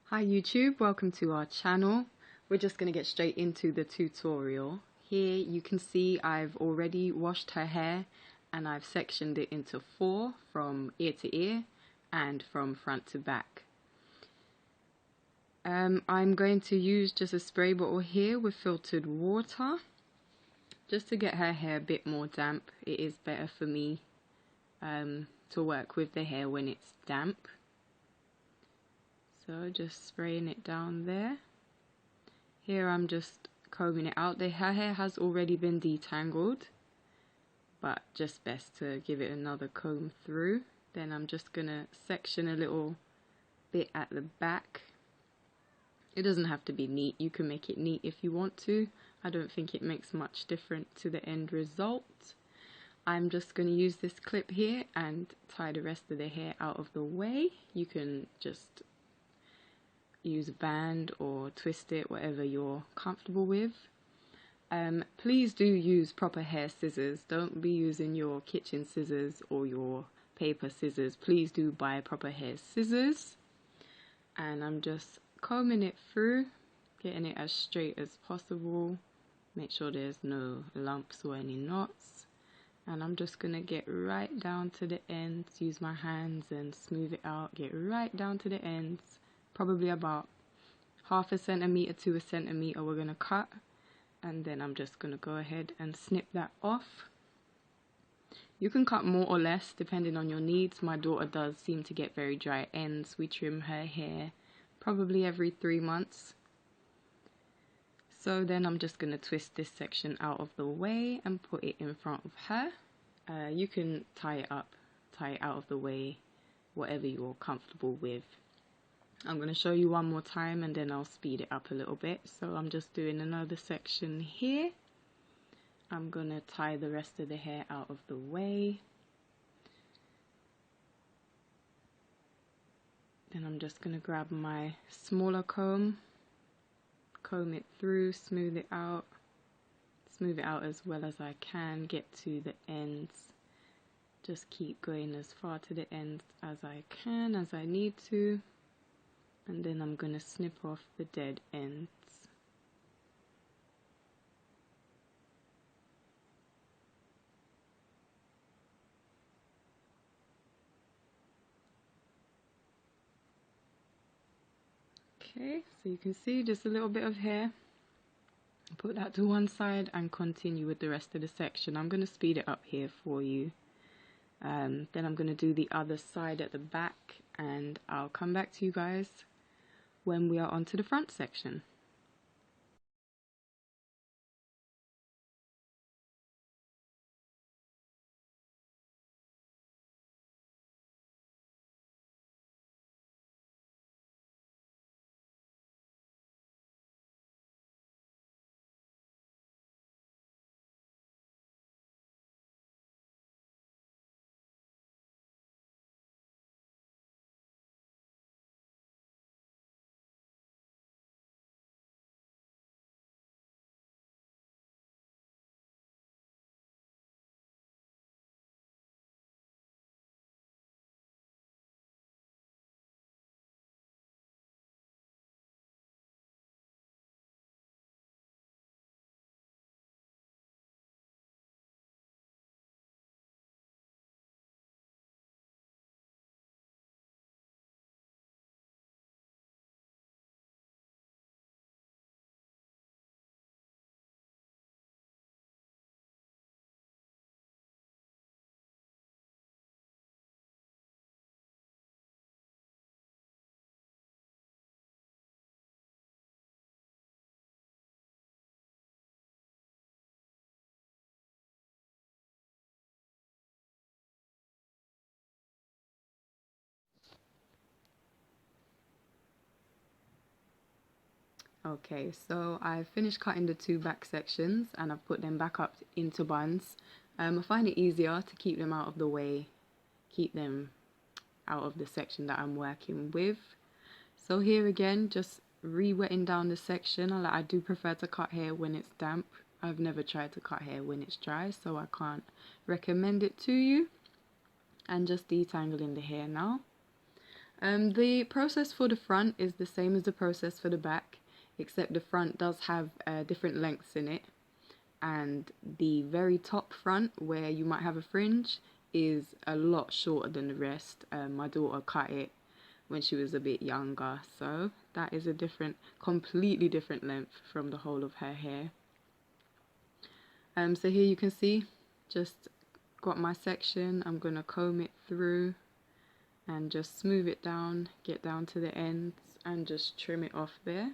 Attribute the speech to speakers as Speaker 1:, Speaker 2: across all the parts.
Speaker 1: Hi YouTube, welcome to our channel. We're just going to get straight into the tutorial. Here you can see I've already washed her hair and I've sectioned it into 4 from ear to ear and from front to back. I'm going to use just a spray bottle here with filtered water just to get her hair a bit more damp. It is better for me to work with the hair when it's damp. So just spraying it down there. Here I'm just combing it out. Her hair has already been detangled, but just best to give it another comb through. Then I'm just gonna section a little bit at the back. It doesn't have to be neat. You can make it neat if you want to. I don't think it makes much difference to the end result. I'm just going to use this clip here and tie the rest of the hair out of the way. You can just use a band or twist it, whatever you're comfortable with. Please do use proper hair scissors. Don't be using your kitchen scissors or your paper scissors. Please do buy proper hair scissors. And I'm just combing it through, getting it as straight as possible. Make sure there's no lumps or any knots. And I'm just gonna get right down to the ends, use my hands and smooth it out, get right down to the ends. Probably about half a centimeter to a centimeter we're going to cut, and then I'm just going to go ahead and snip that off. You can cut more or less depending on your needs. My daughter does seem to get very dry ends. We trim her hair probably every 3 months. So then I'm just going to twist this section out of the way and put it in front of her. You can tie it up, tie it out of the way, whatever you're comfortable with. I'm going to show you one more time and then I'll speed it up a little bit. So I'm just doing another section here. I'm going to tie the rest of the hair out of the way. Then I'm just going to grab my smaller comb it through, smooth it out as well as I can, get to the ends. Just keep going as far to the ends as I can, as I need to. And then I'm going to snip off the dead ends. Okay, so you can see just a little bit of hair. Put that to one side and continue with the rest of the section. I'm going to speed it up here for you. Then I'm going to do the other side at the back and I'll come back to you guys when we are onto the front section. Okay, so I finished cutting the 2 back sections and I've put them back up into buns. I find it easier to keep them out of the way, keep them out of the section that I'm working with. So here again, just re-wetting down the section. I do prefer to cut hair when it's damp. I've never tried to cut hair when it's dry, so I can't recommend it to you. And just detangling the hair now. The process for the front is the same as the process for the back, except the front does have different lengths in it. And the very top front, where you might have a fringe, is a lot shorter than the rest. My daughter cut it when she was a bit younger, so that is a completely different length from the whole of her hair. So here you can see, just got my section. I'm gonna comb it through and just smooth it down, get down to the ends and just trim it off there.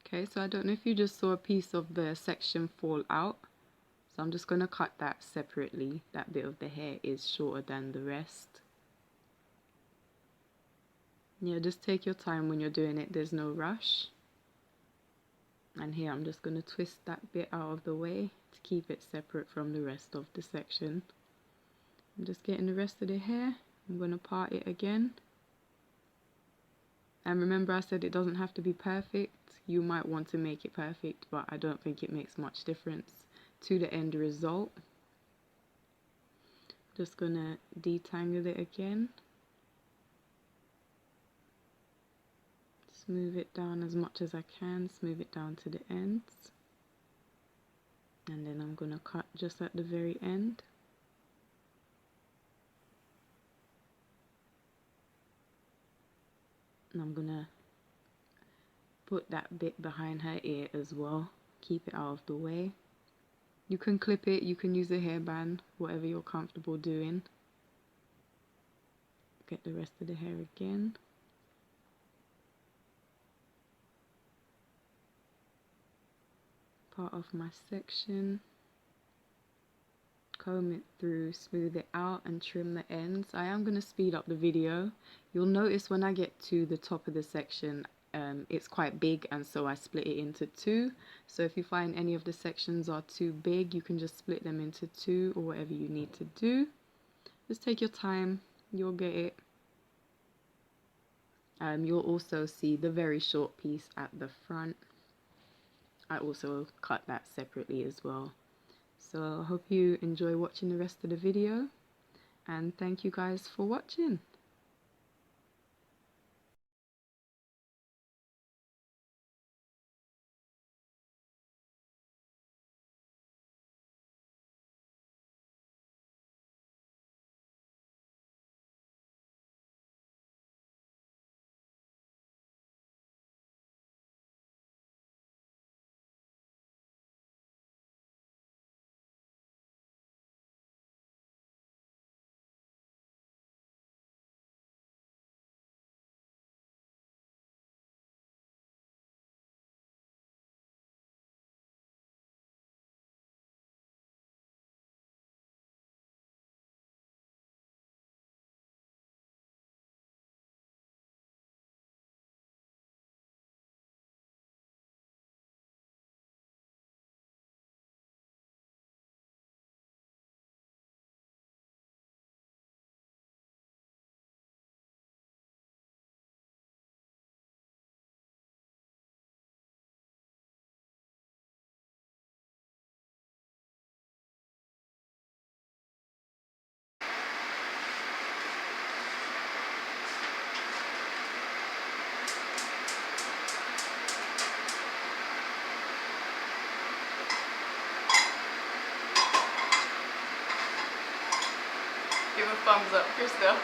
Speaker 1: Okay, so I don't know if you just saw a piece of the section fall out, so I'm just gonna cut that separately. That bit of the hair is shorter than the rest. Yeah, just take your time when you're doing it, there's no rush. And here I'm just going to twist that bit out of the way to keep it separate from the rest of the section. I'm just getting the rest of the hair. I'm going to part it again. And remember, I said it doesn't have to be perfect. You might want to make it perfect, but I don't think it makes much difference to the end result. Just going to detangle it again. Smooth it down as much as I can, smooth it down to the ends. And then I'm going to cut just at the very end. And I'm going to put that bit behind her ear as well. Keep it out of the way. You can clip it, you can use a hairband, whatever you're comfortable doing. Get the rest of the hair again. Part off my section. Comb it through, smooth it out and trim the ends. I am going to speed up the video. You'll notice when I get to the top of the section, it's quite big, and so I split it into two. So if you find any of the sections are too big, you can just split them into two or whatever you need to do. Just take your time, you'll get it. You'll also see the very short piece at the front. I also cut that separately as well. So I hope you enjoy watching the rest of the video, and thank you guys for watching. Give a thumbs up, Crystal.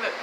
Speaker 1: Look.